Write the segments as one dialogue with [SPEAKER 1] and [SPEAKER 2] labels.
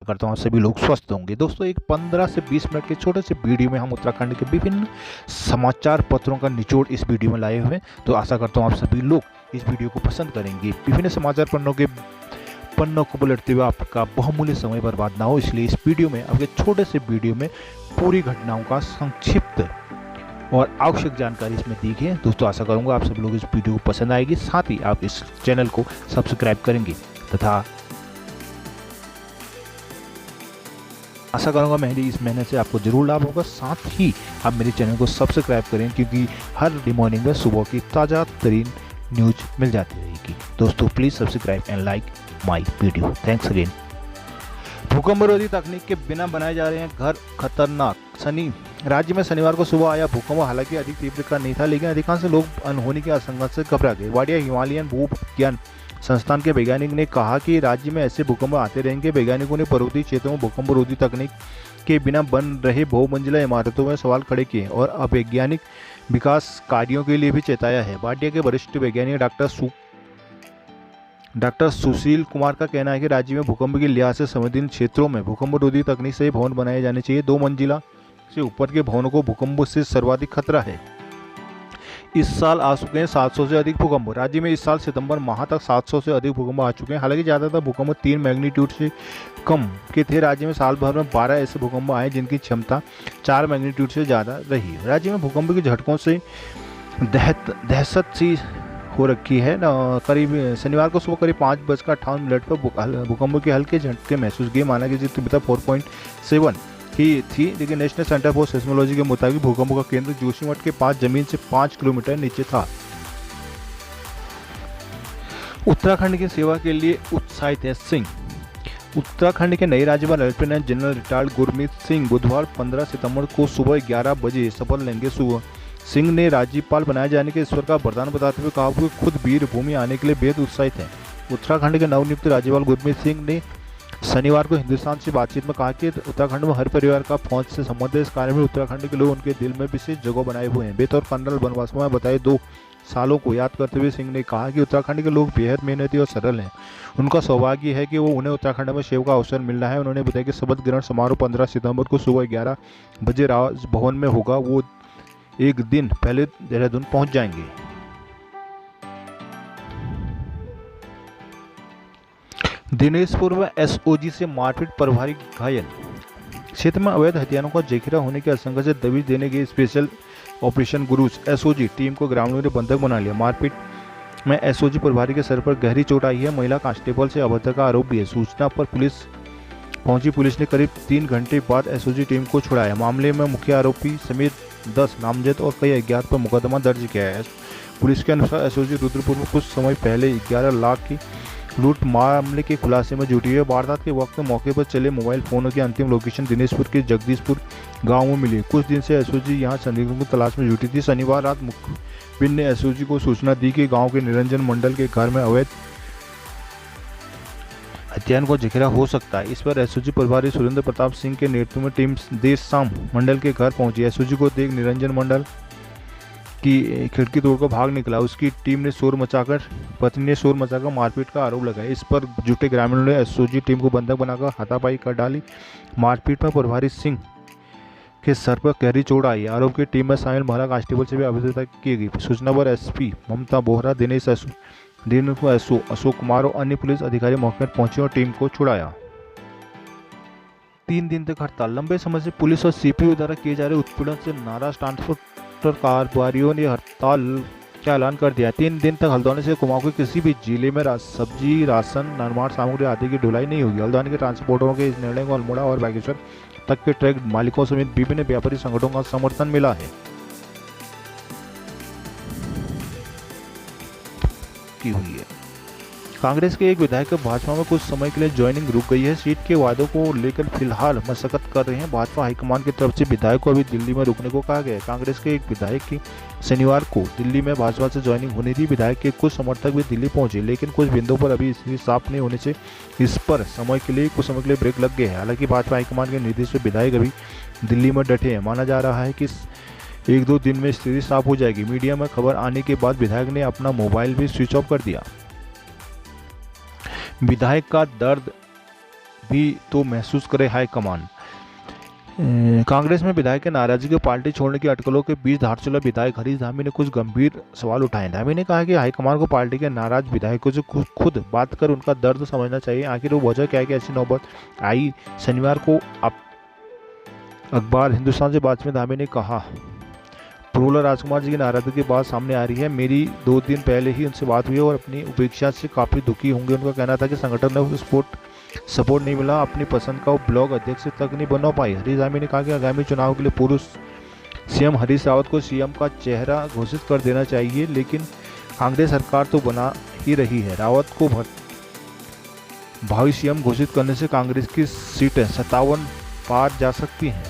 [SPEAKER 1] करता हूँ सभी लोग स्वस्थ होंगे। दोस्तों, एक 15 से 20 मिनट के छोटे से वीडियो में हम उत्तराखंड के विभिन्न समाचार पत्रों का निचोड़ इस वीडियो में लाए हुए हैं। तो आशा करता हूँ आप सभी लोग इस वीडियो को पसंद करेंगे। विभिन्न समाचार पन्नों को पलटते हुए आपका बहुमूल्य समय बर्बाद ना हो, इसलिए इस वीडियो में, आपके छोटे से वीडियो में पूरी घटनाओं का संक्षिप्त और आवश्यक जानकारी इसमें दी गई है। दोस्तों, आशा करूंगा आप सब लोग इस वीडियो को पसंद आएगी, साथ ही आप इस चैनल को सब्सक्राइब करेंगे तथा आशा करूंगा मेरी इस मेहनत से आपको जरूर लाभ होगा। साथ ही आप मेरे चैनल को सब्सक्राइब करें, क्योंकि हर मॉर्निंग में सुबह की ताज़ा तरीन न्यूज मिल जाती रहेगी। दोस्तों, please subscribe and like my video. Thanks again. भूकंप रोधी तकनीक के बिना बनाए जा रहे हैं घर खतरनाक। राज्य में शनिवार को सुबह आया भूकंप हालांकि अधिक तीव्र का नहीं था, लेकिन अधिकांश लोग अनहोनी की आशंका से घबरा गए। वाडिया हिमालयन भूविज्ञान संस्थान के वैज्ञानिक ने कहा कि राज्य में ऐसे भूकंप आते रहेंगे। वैज्ञानिकों ने पर्वतीय क्षेत्रों में भूकंप रोधी तकनीक के बिना बन रहे बहुमंजिला इमारतों में सवाल खड़े किए और अवैज्ञानिक विकास कार्यों के लिए भी चेताया है। वाडिया के वरिष्ठ वैज्ञानिक डॉक्टर सुशील कुमार का कहना है कि राज्य में भूकंप के लिहाज से संवेदनशील क्षेत्रों में भूकंप रोधी तकनीक से भवन बनाए जाने चाहिए। 2 मंजिला से ऊपर के भवनों को भूकंप से सर्वाधिक खतरा है। इस साल आ चुके हैं 700 से अधिक भूकंप। राज्य में इस साल सितंबर माह तक 700 से अधिक भूकंप आ चुके हैं। हालांकि ज़्यादातर भूकंप 3 मैग्नीट्यूड से कम के थे। राज्य में साल भर में 12 ऐसे भूकंप आए जिनकी क्षमता 4 मैग्नीट्यूड से ज़्यादा रही। राज्य में भूकंप के झटकों से दहशत सी हो रखी है। करीब शनिवार को सुबह करीब 5:58 पर भूकंप के हल्के झटके महसूस किए। माना कि तीव्रता 4.7 ही थी, लेकिन नेशनल सेंटर फॉर सेस्मोलॉजी के मुताबिक भूकंप का केंद्र जोशीमठ के पास जमीन से 5 किलोमीटर नीचे था। उत्तराखंड की सेवा के लिए उत्साहित है सिंह। उत्तराखंड के नए राज्यपाल lieutenant general retired Gurmeet Singh बुधवार 15 सितंबर को सुबह 11 बजे शपथ लेंगे। सिंह ने राज्यपाल बनाए जाने के ईश्वर का वरदान बताते हुए कहा कि खुद वीर भूमि आने के लिए बेहद उत्साहित हैं। उत्तराखंड के नवनियुक्त राज्यपाल गुरमीत सिंह ने शनिवार को हिंदुस्तान से बातचीत में कहा कि उत्तराखंड में हर परिवार का फौज से संबंध है। इस कार्य में उत्तराखंड के लोग उनके दिल में विशेष जगह बनाए हुए हैं। बेतौर कर्नल बनवासों में बताए 2 सालों को याद करते हुए सिंह ने कहा कि उत्तराखंड के लोग बेहद मेहनती और सरल हैं। उनका सौभाग्य है कि उन्हें उत्तराखंड में सेवा का अवसर मिल रहा है। उन्होंने बताया कि शपथ ग्रहण समारोह 15 सितंबर को सुबह 11 बजे राजभवन में होगा। वो एक दिन पहले देहरादून पहुंच जाएंगे। दिनेशपुर में एसओजी से मारपीट, प्रभारी घायल। क्षेत्र में अवैध हथियारों का जखीरा होने की आशंका से दबिश देने गई special operation gurus SOG team को ग्रामीणों ने बंधक बना लिया। मारपीट में एसओजी प्रभारी के सर पर गहरी चोट आई है। महिला कांस्टेबल से अभद्रता का आरोप भी है। सूचना पर पुलिस पहुंची। पुलिस ने करीब 3 घंटे बाद एसओजी टीम को छुड़ाया। मामले में मुख्य आरोपी समेत 10 नामजद और कई अज्ञात पर मुकदमा दर्ज किया है। पुलिस के अनुसार एसओजी रुद्रपुर में कुछ समय पहले 11 लाख की लूट मामले के खुलासे में जुटी है। वारदात के वक्त मौके पर चले मोबाइल फोनों की अंतिम लोकेशन दिनेशपुर के जगदीशपुर गांव में मिली। कुछ दिन से एसओजी यहां संदिग्धों की तलाश में जुटी थी। शनिवार रात मुखबिर ने एसओजी को सूचना दी कि गांव के निरंजन मंडल के घर में अवैध हथियार को जखीरा हो सकता है। इस पर एसओजी प्रभारी सुरेंद्र प्रताप सिंह के नेतृत्व में टीम देर शाम मंडल के घर पहुंची। एसओजी को देख निरंजन मंडल की खिड़की तोड़कर भाग निकला। उसकी टीम ने पत्नी ने शोर मचाकर मारपीट का आरोप लगाया। इस पर जुटे ग्रामीणों ने एसओजी टीम को बंधक बनाकर हाथापाई कर डाली। मारपीट में प्रभारी सिंह के सर पर गहरी चोट आई। आरोप की टीम में शामिल महिला कांस्टेबल से भी अभियोजन की गई। सूचना पर एसपी ममता बोहरा, दिनेश एसओ अशोक कुमार और अन्य पुलिस अधिकारी मौके पर पहुंचे और टीम को छुड़ाया। 3 दिन तक हड़ताल। लंबे समय से पुलिस और सीपीयू द्वारा किए जा रहे उत्पीड़न से नाराज ट्रांसपोर्टर कारोबारियों ने हड़ताल का ऐलान कर दिया। 3 दिन तक हल्द्वानी से कुमाऊं के किसी भी जिले में सब्जी, राशन, निर्माण सामग्री आदि की ढुलाई नहीं होगी। हल्द्वानी के ट्रांसपोर्टरों के इस निर्णय को अल्मोड़ा और बागेश्वर तक के ट्रक मालिकों समेत विभिन्न व्यापारी संगठनों का समर्थन मिला है। की हुई है। कांग्रेस के एक विधायक भाजपा में कुछ समय के लिए ज्वाइनिंग रुक गई है। सीट के वादों को लेकर फिलहाल मशक्कत कर रहे हैं। भाजपा हाईकमान की तरफ से विधायक को अभी दिल्ली में रुकने को कहा गया है। कांग्रेस के एक विधायक की शनिवार को दिल्ली में भाजपा से ज्वाइनिंग होनी थी। विधायक के कुछ समर्थक भी दिल्ली पहुंचे, लेकिन कुछ बिंदुओं पर अभी स्थिति साफ नहीं होने से इस पर कुछ समय के लिए ब्रेक लग गए हैं। हालांकि भाजपा हाईकमान के निर्देश से विधायक अभी दिल्ली में डटे हैं। माना जा रहा है कि 1-2 दिन में स्थिति साफ हो जाएगी। मीडिया में खबर आने के बाद विधायक ने अपना मोबाइल भी स्विच ऑफ कर दिया। विधायक का दर्द भी तो महसूस करे हाईकमान। कांग्रेस में विधायक के नाराजगी को पार्टी छोड़ने की अटकलों के बीच धारचूला विधायक हरीश धामी ने कुछ गंभीर सवाल उठाए। धामी ने कहा कि हाईकमान को पार्टी के नाराज विधायकों से खुद बात कर उनका दर्द समझना चाहिए। आखिर वो वजह क्या है कि ऐसी नौबत आई। शनिवार को अखबार हिंदुस्तान से बात में धामी ने कहा, प्रोफेसर राजकुमार जी की नाराजगी की बात सामने आ रही है। मेरी 2 दिन पहले ही उनसे बात हुई और अपनी उपेक्षा से काफ़ी दुखी होंगे। उनका कहना था कि संगठन ने सपोर्ट नहीं मिला, अपनी पसंद का वो ब्लॉक अध्यक्ष तक नहीं बना पाई। हरीश धामी ने कहा कि आगामी चुनाव के लिए पूर्व सीएम हरीश रावत को सीएम का चेहरा घोषित कर देना चाहिए, लेकिन कांग्रेस सरकार तो बना ही रही है। रावत को भावी सीएम घोषित करने से कांग्रेस की सीटें 57 पार जा सकती हैं।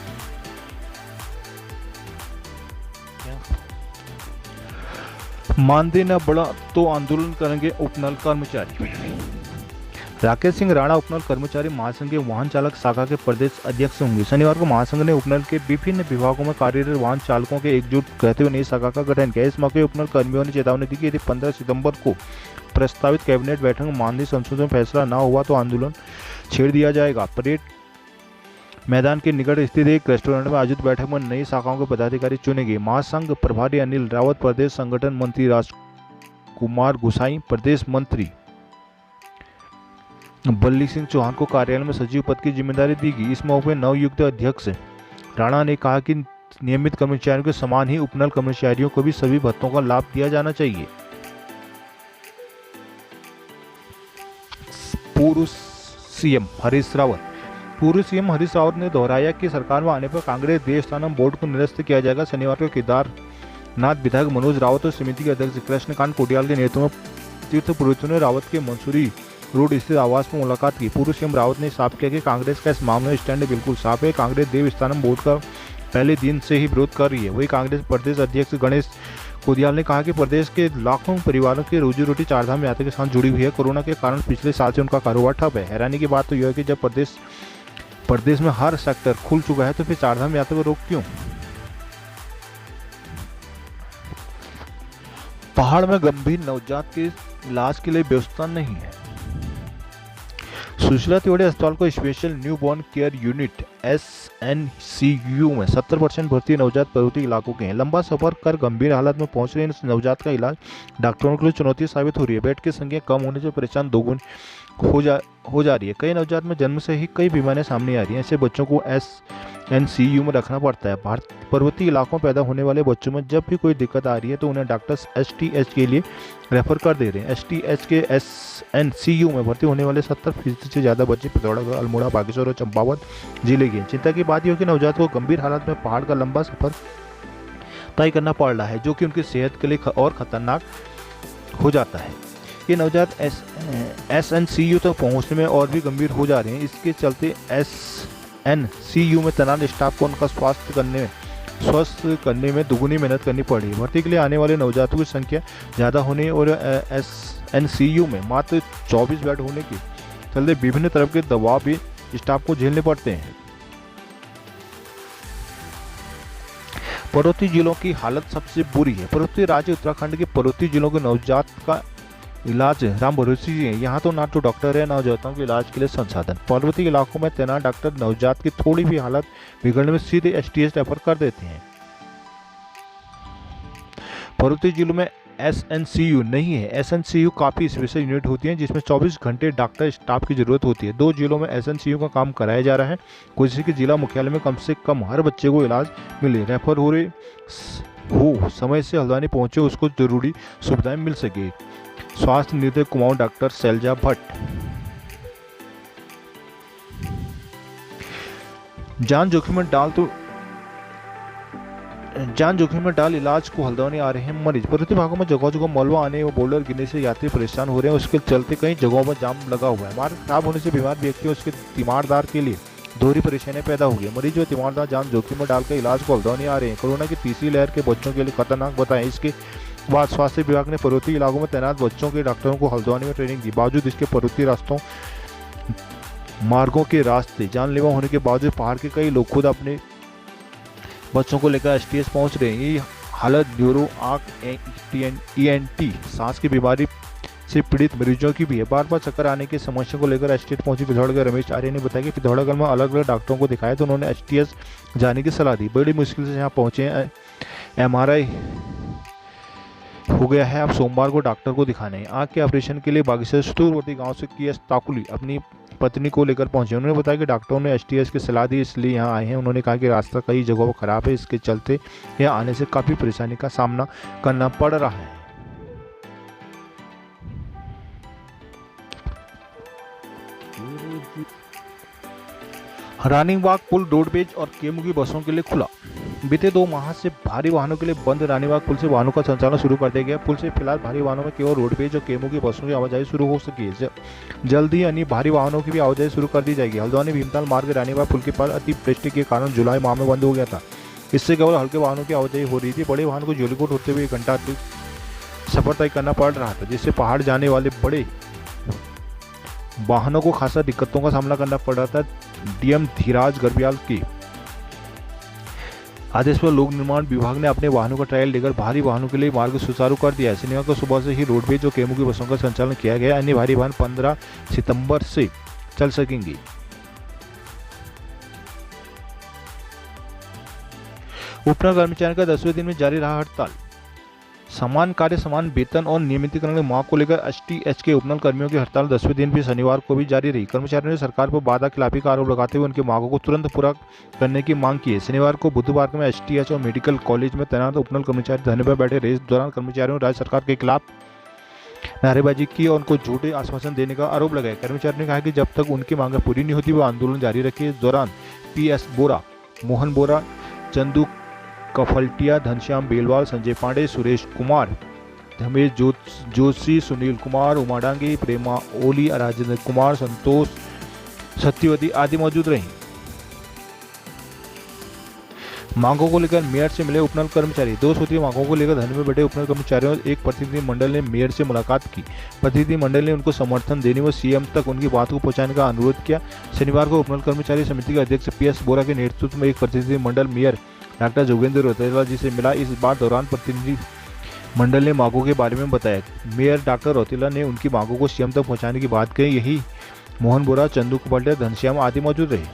[SPEAKER 1] मानदेय न बढ़ा तो आंदोलन करेंगे उपनल कर्मचारी। राकेश सिंह राणा उपनल कर्मचारी महासंघ के वाहन चालक शाखा के प्रदेश अध्यक्ष होंगे। शनिवार को महासंघ ने उपनल के विभिन्न विभागों में कार्यरत वाहन चालकों के एकजुट रहते हुए नई शाखा का गठन किया। इस मौके उपनल कर्मियों ने चेतावनी दी कि यदि 15 सितंबर को प्रस्तावित कैबिनेट बैठक में मानदेय संशोधन में फैसला न हुआ तो आंदोलन छेड़ दिया जाएगा। परेड मैदान के निकट स्थित एक रेस्टोरेंट में आयोजित बैठक में नई शाखाओं के पदाधिकारी चुने गए। महासंघ प्रभारी अनिल रावत, प्रदेश संगठन मंत्री राजकुमार गुसाई, प्रदेश मंत्री बल्ली सिंह चौहान को कार्यालय में सचिव पद की जिम्मेदारी दी गई। इस मौके पर नवयुक्त अध्यक्ष राणा ने कहा कि नियमित कर्मचारियों के समान ही उपनल कर्मचारियों को भी सभी भत्तों का लाभ दिया जाना चाहिए। पूर्व सीएम हरीश रावत ने दोहराया कि सरकार में आने पर कांग्रेस देवस्थानम बोर्ड को निरस्त किया जाएगा। शनिवार को केदारनाथ विधायक मनोज रावत और समिति के अध्यक्ष कृष्णकांत कोटियाल के नेतृत्व में तीर्थ पुरोहितों ने रावत के मंसूरी रोड स्थित आवास में मुलाकात की। पूर्व सीएम रावत ने साफ किया कि कांग्रेस का इस मामले में स्टैंड बिल्कुल साफ है। कांग्रेस देवस्थानम बोर्ड का पहले दिन से ही विरोध कर रही है। वही कांग्रेस प्रदेश अध्यक्ष गणेश कोदियाल ने कहा कि प्रदेश के लाखों परिवारों की रोजी रोटी चारधाम यात्रा के साथ जुड़ी हुई है। कोरोना के कारण पिछले साल से उनका कारोबार ठप है। हैरानी की बात तो यह है कि जब प्रदेश में हर सेक्टर खुल चुका है तो फिर चारधाम यात्रा को रोक क्यों? पहाड़ में गंभीर नवजात के इलाज के लिए व्यवस्था नहीं है। सुशीला तिवारी अस्पताल को special newborn care unit SNCU में 70% भर्ती नवजात पर्वतीय इलाकों के हैं। लंबा सफर कर गंभीर हालत में पहुंच रहे इन नवजात का इलाज डॉक्टरों के लिए चुनौती साबित हो रही है। बेड की संख्या कम होने से परेशान दोगुनी हो जा रही है। कई नवजात में जन्म से ही कई बीमारियां सामने आ रही हैं। ऐसे बच्चों को SNCU में रखना पड़ता है। पर्वतीय इलाकों में पैदा होने वाले बच्चों में जब भी कोई दिक्कत आ रही है तो उन्हें डॉक्टर STH के लिए रेफर कर दे रहे हैं। STH के SNCU में भर्ती होने वाले 70% से ज़्यादा बच्चे पिथौरागढ़, अल्मोड़ा, बागेश्वर और चंपावत जिले के। चिंता की बात यह है कि नवजात को गंभीर हालत में पहाड़ का लंबा सफर तय करना पड़ रहा है, जो कि उनकी सेहत के लिए और खतरनाक हो जाता है। ये नवजात SNCU तक पहुंचने में और भी गंभीर हो जा रहे हैं। इसके चलते SNCU में तैनात स्टाफ को उनका स्वस्थ करने में दुगुनी मेहनत करनी पड़ रही है। भर्ती के लिए आने वाले नवजातों की संख्या ज़्यादा होने और SNCU में मात्र 24 बेड होने के चलते विभिन्न तरह के दबाव भी स्टाफ को झेलने पड़ते हैं। पर्वतीय जिलों की हालत सबसे बुरी है। पर्वतीय राज्य उत्तराखंड के पर्वतीय जिलों के नवजात का इलाज राम भरोसे ही है। यहाँ तो ना तो डॉक्टर है ना नवजातों के इलाज के लिए संसाधन। पर्वतीय इलाकों में तैनात डॉक्टर नवजात की थोड़ी भी हालत बिगड़ने में सीधे STH रेफर कर देते हैं। पर्वतीय जिलों में SNCU नहीं है। SNCU काफ़ी स्पेशल यूनिट होती है जिसमें 24 घंटे डॉक्टर स्टाफ की जरूरत होती है। 2 जिलों में SNCU का काम कराया जा रहा है। कोशिश की जिला मुख्यालय में कम से कम हर बच्चे को इलाज मिले। रेफर हो समय से हल्द्वानी पहुंचे उसको जरूरी सुविधाएं मिल सके। स्वास्थ्य निदेशक कुमाऊं डॉक्टर शैलजा भट्ट। जान जोखिम में डाल इलाज को हल्द्वानी आ रहे हैं मरीज। पर्वतीय भागों में जगह जगह मलबा आने व बोल्डर गिरने से यात्री परेशान हो रहे हैं। उसके चलते कई जगहों में जाम लगा हुआ है। मार्ग खराब होने से बीमार व्यक्ति और उसके तीमारदार के लिए दोहरी परेशानियां पैदा हो गई। मरीज व तीमारदार जान जोखिम में डालकर इलाज को हल्द्वानी आ रहे हैं। कोरोना की तीसरी लहर के बच्चों के लिए खतरनाक बताएं। इसके बाद स्वास्थ्य विभाग ने पर्वतीय इलाकों में तैनात बच्चों के डॉक्टरों को हल्द्वानी में ट्रेनिंग दी। बावजूद इसके पर्वतीय मार्गों के रास्ते जानलेवा होने के बावजूद पहाड़ के कई लोग खुद अपने बच्चों को लेकर STH पहुंच रहे हैं। ये हालत न्यूरो, आँख, ENT, सांस की बीमारी से पीड़ित मरीजों की भी है। बार बार चक्कर आने की समस्या को लेकर एसटीएच पहुंचे पिथौरागढ़ रमेश आर्य ने बताया कि पिथौरागढ़ में अलग अलग डॉक्टरों को दिखाया तो उन्होंने एसटीएच जाने की सलाह दी। बड़ी मुश्किल से यहाँ पहुंचे, एमआरआई हो गया है, अब सोमवार को डॉक्टर को दिखाने। आंख के ऑपरेशन के लिए बागेश्वर सुदूरवर्ती गांव से केएस ताकुली अपनी पत्नी को लेकर पहुंचे। उन्होंने बताया कि डॉक्टरों ने एसटीएच की सलाह दी, इसलिए यहां आए हैं। उन्होंने कहा कि रास्ता कई जगहों पर खराब है, इसके चलते यहां आने से काफ़ी परेशानी का सामना करना पड़ रहा है। रानीबाग पुल रोडवेज और केमू की बसों के लिए खुला। बीते 2 माह से भारी वाहनों के लिए बंद रानीबाग पुल से वाहनों का संचालन शुरू कर दिया गया। पुल से फिलहाल भारी वाहनों में केवल रोडवेज और केमू की बसों की आवाजाही शुरू हो सकी है। जल्द ही अन्य भारी वाहनों की भी आवाजाही शुरू कर दी जाएगी। हल्द्वानी भीमताल मार्ग रानीबाग पुल के पास अतिवृष्टि के कारण जुलाई माह में बंद हो गया था। इससे केवल हल्के वाहनों की आवाजाही हो रही थी। बड़े वाहनों को जोलीकोट होते हुए 1 घंटा अतिरिक्त सफर तय करना पड़ रहा था, जिससे पहाड़ जाने वाले बड़े वाहनों को खासा दिक्कतों का सामना करना पड़ रहा था। डीएम धीराज गर्ब्याल के आदेश पर लोक निर्माण विभाग ने अपने वाहनों का ट्रायल लेकर भारी वाहनों के लिए मार्ग सुचारू कर दिया है। शनिवार को सुबह से ही रोडवेज और केमू की बसों का संचालन किया गया। अन्य भारी वाहन 15 सितंबर से चल सकेंगे। उपनल कर्मचारियों का 10वें दिन में जारी रहा हड़ताल। समान कार्य समान वेतन और नियमितीकरण की मांग को लेकर एसटीएच के उपनल कर्मियों की हड़ताल 10वें दिन भी शनिवार को भी जारी रही। कर्मचारियों ने सरकार पर वादा खिलाफी का आरोप लगाते हुए उनकी मांगों को तुरंत पूरा करने की मांग की है। शनिवार को बुधवार में एसटीएच और मेडिकल कॉलेज में तैनात उपनल कर्मचारी धरने पर बैठे रहे। इस दौरान कर्मचारियों ने राज्य सरकार के खिलाफ नारेबाजी की और उनको झूठे आश्वासन देने का आरोप लगाया। कर्मचारियों ने कहा कि जब तक उनकी मांगें पूरी नहीं होती वो आंदोलन जारी रखे। इस दौरान पीएस बोरा, मोहन बोरा, चंदू कफलटिया, घनश्याम बेलवाल, संजय पांडे, सुरेश कुमार, धमेश जोशी, सुनील कुमार, उमा डांगे, प्रेमा ओली, राजेंद्र कुमार, संतोष सत्यवती आदि मौजूद रहे। मांगों को लेकर मेयर से मिले उपनल कर्मचारी। 2 सूत्रीय मांगों को लेकर धरने में बैठे उपनल कर्मचारियों एक प्रतिनिधि मंडल ने मेयर से मुलाकात की। प्रतिनिधि मंडल ने उनको समर्थन देने व सीएम तक उनकी बात को पहुंचाने का अनुरोध किया। शनिवार को उपनल कर्मचारी समिति के अध्यक्ष पीएस बोरा के नेतृत्व में एक प्रतिनिधि मंडल मेयर डॉक्टर जोगेंद्र रौतेला जी से मिला। इस बार दौरान प्रतिनिधि मंडल ने मांगों के बारे में बताया। मेयर डॉक्टर रौतेला ने उनकी मांगों को सीएम तक पहुंचाने की बात कही। यही मोहन बोरा, चंदू कुपल्टे, घनश्याम आदि मौजूद रहे।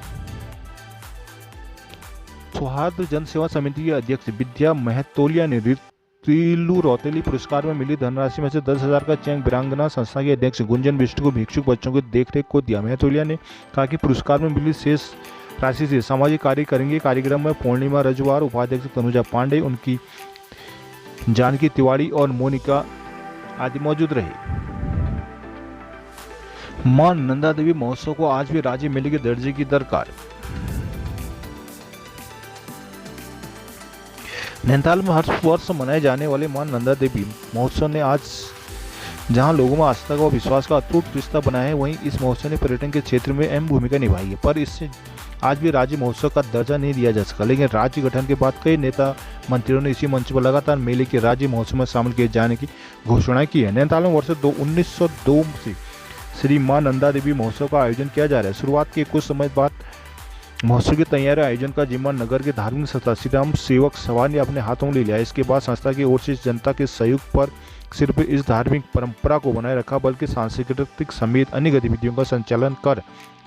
[SPEAKER 1] सौहार्द जन सेवा समिति के अध्यक्ष विद्या महतोलिया ने रीलू रौतेली पुरस्कार में मिली धनराशि में से 10,000 का चेक वीरांगना संस्था के अध्यक्ष गुंजन बिष्ट को भिक्षुक बच्चों की देखरेख को दिया। महतोलिया ने कहा कि पुरस्कार में मिली शेष राशि से सामाजिक कार्य करेंगे। कार्यक्रम में पूर्णिमा रजवार, उपाध्यक्ष तनुजा पांडे, उनकी जानकी तिवारी और मोनिका आदि मौजूद रहे। मां नंदा देवी महोत्सव को आज भी राज्य मेले के दर्जे की दरकार। नैनीताल में हर वर्ष मनाए जाने वाले मां नंदा देवी महोत्सव ने आज जहां लोगों में आस्था का और विश्वास का अटूट रिश्ता बनाया है, वहीं इस महोत्सव ने पर्यटन के क्षेत्र में अहम भूमिका निभाई है। पर इससे आज भी राज्य महोत्सव का दर्जा नहीं दिया जा सका। लेकिन राज्य गठन के बाद कई नेता मंत्रियों ने इसी मंच पर लगातार मेले के राज्य महोत्सव में शामिल किए जाने की घोषणा की है। नैनीताल में वर्ष 1902 से श्री मां नंदा देवी महोत्सव का आयोजन किया जा रहा है। शुरुआत के कुछ समय बाद महोत्सव की तैयारी आयोजन का जिम्मा नगर के धार्मिक संस्था श्री राम सेवक सभा ने अपने हाथों में ले लिया। इसके बाद संस्था की ओर से जनता के सहयोग पर सिर्फ इस धार्मिक परंपरा को बनाए रखा, बल्कि सांस्कृतिक समेत अन्य गतिविधियों का संचालन कर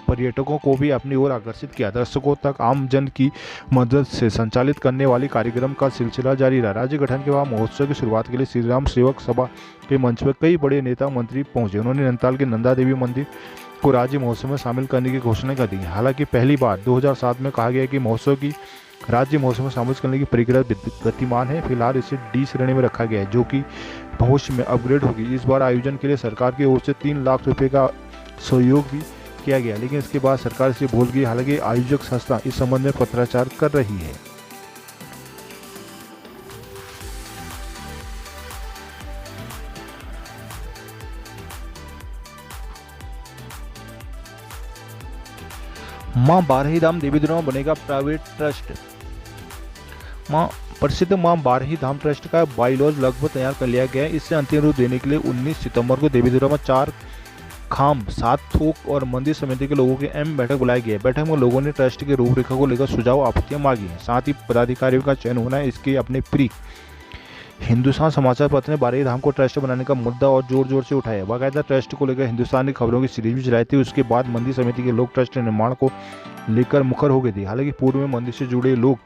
[SPEAKER 1] पर्यटकों को भी अपनी ओर आकर्षित किया। दर्शकों तक आम जन की मदद से संचालित करने वाली कार्यक्रम का सिलसिला जारी रहा। राज्य गठन के बाद महोत्सव की शुरुआत के लिए श्री राम सेवक सभा के मंच पर कई बड़े नेता मंत्री पहुंचे। उन्होंने नैनीताल के नंदा देवी मंदिर को राज्य महोत्सव में शामिल करने की घोषणा कर दी। हालांकि पहली बार 2007 में कहा गया कि महोत्सव की राज्य महोत्सव में शामिल करने की प्रक्रिया गतिमान है। फिलहाल इसे डी श्रेणी में रखा गया है, जो कि भविष्य में अपग्रेड होगी। इस बार आयोजन के लिए सरकार की ओर से 3 लाख रुपए का सहयोग भी किया गया, लेकिन इसके बाद सरकार इसे भूल गई। हालांकि आयोजक संस्था इस संबंध में पत्राचार कर रही है। मां बारहीधाम देवी दुर्गा बनेगा प्राइवेट ट्रस्ट। प्रसिद्ध मां बारहीधाम ट्रस्ट का बाइलॉज लगभग तैयार कर लिया गया है। इससे अंतिम रूप देने के लिए 19 सितंबर को देवी दुर्गा में 4 खाम 7 थोक और मंदिर समिति के लोगों की अहम बैठक बुलाई गई है। बैठक में लोगों ने ट्रस्ट की रूपरेखा को लेकर सुझाव आपत्तियां मांगी हैं। साथ ही पदाधिकारियों का चयन होना है, इसके अपने प्री हिंदुस्तान समाचार पत्र ने बारही धाम को ट्रस्ट बनाने का मुद्दा और जोर जोर से उठाया। बाकायदा ट्रस्ट को लेकर हिंदुस्तान की खबरों की सीरीज भी चलाई थी। उसके बाद मंदिर समिति के लोग ट्रस्ट निर्माण को लेकर मुखर हो गए थे। हालांकि पूर्व में मंदिर से जुड़े लोग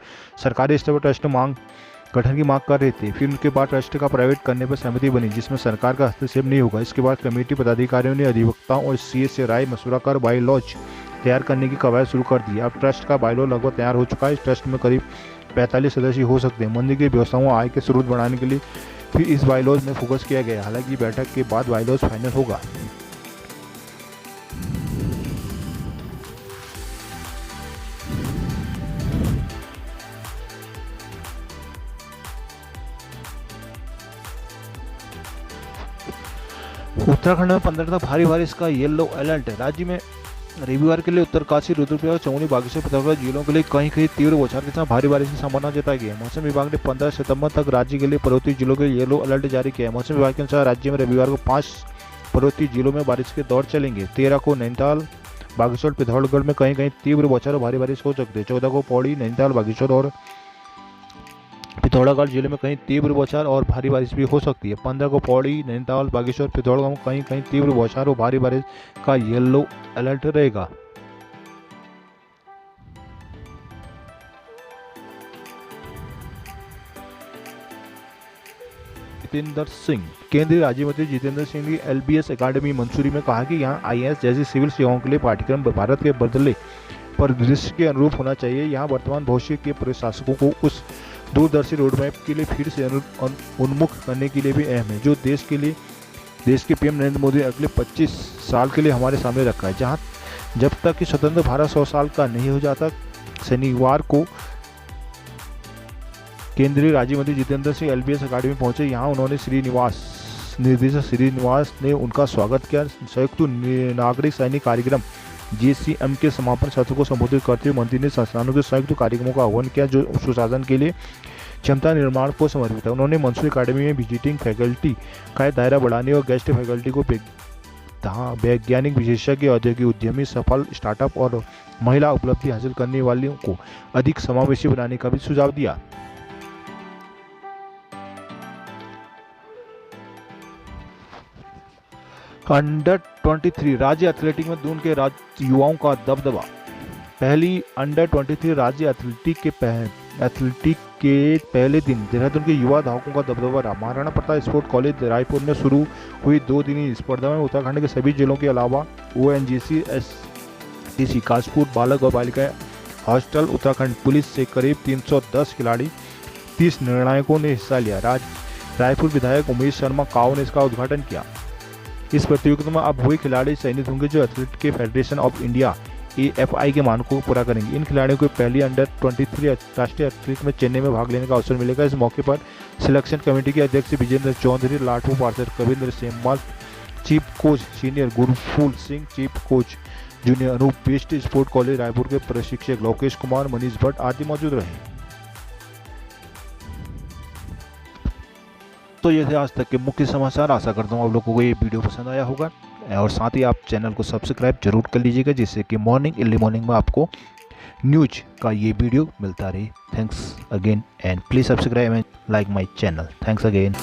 [SPEAKER 1] सरकारी स्तर पर ट्रस्ट गठन की मांग कर रहे थे। फिर उनके बाद ट्रस्ट का प्राइवेट करने पर सहमति बनी, जिसमें सरकार का हस्तक्षेप नहीं होगा। इसके बाद कमेटी पदाधिकारियों ने अधिवक्ताओं और सीए से राय मशुरा कर बाईलॉज तैयार करने की कवायद शुरू कर दी। अब ट्रस्ट का बाईलॉ लगभग तैयार हो चुका है। इस ट्रस्ट में करीब 45 सदस्य हो सकते हैं। मंदिर की व्यवस्थाओं आय के स्रोत बढ़ाने के लिए फिर इस बाईलॉज में फोकस किया गया। हालांकि बैठक के बाद बाईलॉज फाइनल होगा। उत्तराखंड में 15 तक भारी बारिश का येलो अलर्ट है। राज्य में रविवार के लिए उत्तरकाशी, रुद्रप्रयाग, चमोली, बागेश्वर, पिथौरागढ़ जिलों के लिए कहीं कहीं तीव्र बौछार के साथ भारी बारिश की संभावना जताई गई है। मौसम विभाग ने 15 सितंबर तक राज्य के लिए पर्वतीय जिलों के येलो अलर्ट जारी किया है। मौसम विभाग के अनुसार राज्य में रविवार को 5 पर्वतीय जिलों में बारिश के दौर चलेंगे। 13 को नैनीताल, बागेश्वर, पिथौरागढ़ में कहीं कहीं तीव्र बौछार और भारी बारिश हो सकती है। 14 को पौड़ी, नैनीताल, बागेश्वर और पिथौरागढ़ जिले में कहीं तीव्र बौछार और भारी बारिश भी हो सकती है। 15 को पौड़ी, नैनीताल, बागेश्वर, पिथौरागढ़ में कहीं कहीं तीव्र बौछार और भारी बारिश का येलो अलर्ट रहेगा। जितेंद्र सिंह, केंद्रीय राज्य मंत्री जितेंद्र सिंह ने LBS एकेडमी मंसूरी में कहा कि यहां IAS जैसी सिविल सेवाओं के लिए पाठ्यक्रम भारत के बदले परिदृश्य के अनुरूप होना चाहिए। यहां वर्तमान भविष्य के प्रशासकों को उस दूरदर्शी रोडमैप के लिए फिर से उन्मुख करने के लिए भी अहम है, जो देश के PM नरेंद्र मोदी अगले 25 साल के लिए हमारे सामने रखा है। जब तक कि स्वतंत्र भारत 100 साल का नहीं हो जाता। शनिवार को केंद्रीय राज्य मंत्री जितेंद्र सिंह LBS अकादमी पहुंचे। यहां उन्होंने निर्देशक श्रीनिवास ने उनका स्वागत किया। संयुक्त नागरिक सैनिक कार्यक्रम JCM के समापन सत्र को संबोधित करते हुए मंत्री ने संस्थानों के संयुक्त कार्यक्रमों का आह्वान किया, जो सुशासन के लिए क्षमता निर्माण को समर्पित है। उन्होंने मंसूरी अकादमी में विजिटिंग फैकल्टी का दायरा बढ़ाने और गेस्ट फैकल्टी को वैज्ञानिक, विशेषज्ञ, औद्योगिक उद्यमी, सफल स्टार्टअप और महिला उपलब्धि हासिल करने वालों को अधिक समावेशी बनाने का भी सुझाव दिया। अंडर 23 राज्य एथलेटिक में दून के युवाओं का दबदबा। पहली अंडर 23 राज्य एथलेटिक के पहले दिन देहरादून के युवा धावकों का दबदबा रहा। महाराणा प्रताप स्पोर्ट कॉलेज रायपुर में शुरू हुई 2 दिनी स्पर्धा में उत्तराखंड के सभी जिलों के अलावा ONGC, STC, कासपुर बालक और बालिका हॉस्टल, उत्तराखंड पुलिस से करीब 310 खिलाड़ी, 30 निर्णायकों ने हिस्सा लिया। रायपुर विधायक उमेश शर्मा काओ ने इसका उद्घाटन किया। इस प्रतियोगिता में अब वही खिलाड़ी चयनित होंगे जो एथलीट के फेडरेशन ऑफ इंडिया AFI के मानकों को पूरा करेंगे। इन खिलाड़ियों को पहली अंडर 23 राष्ट्रीय एथलीट में चेन्नई में भाग लेने का अवसर मिलेगा। इस मौके पर सिलेक्शन कमेटी के अध्यक्ष विजेंद्र चौधरी, लाठू पार्षद Kavindra Semwal, chief coach senior Gurphool Singh, chief coach junior Anup, best sport college Raipur के प्रशिक्षक लोकेश कुमार, मनीष भट्ट आदि मौजूद रहे। तो ये थे आज तक के मुख्य समाचार। आशा करता हूँ आप लोगों को ये वीडियो पसंद आया होगा और साथ ही आप चैनल को सब्सक्राइब जरूर कर लीजिएगा, जिससे कि अर्ली मॉर्निंग में आपको न्यूज का ये वीडियो मिलता रहे। Thanks again and please subscribe and like my channel. Thanks again.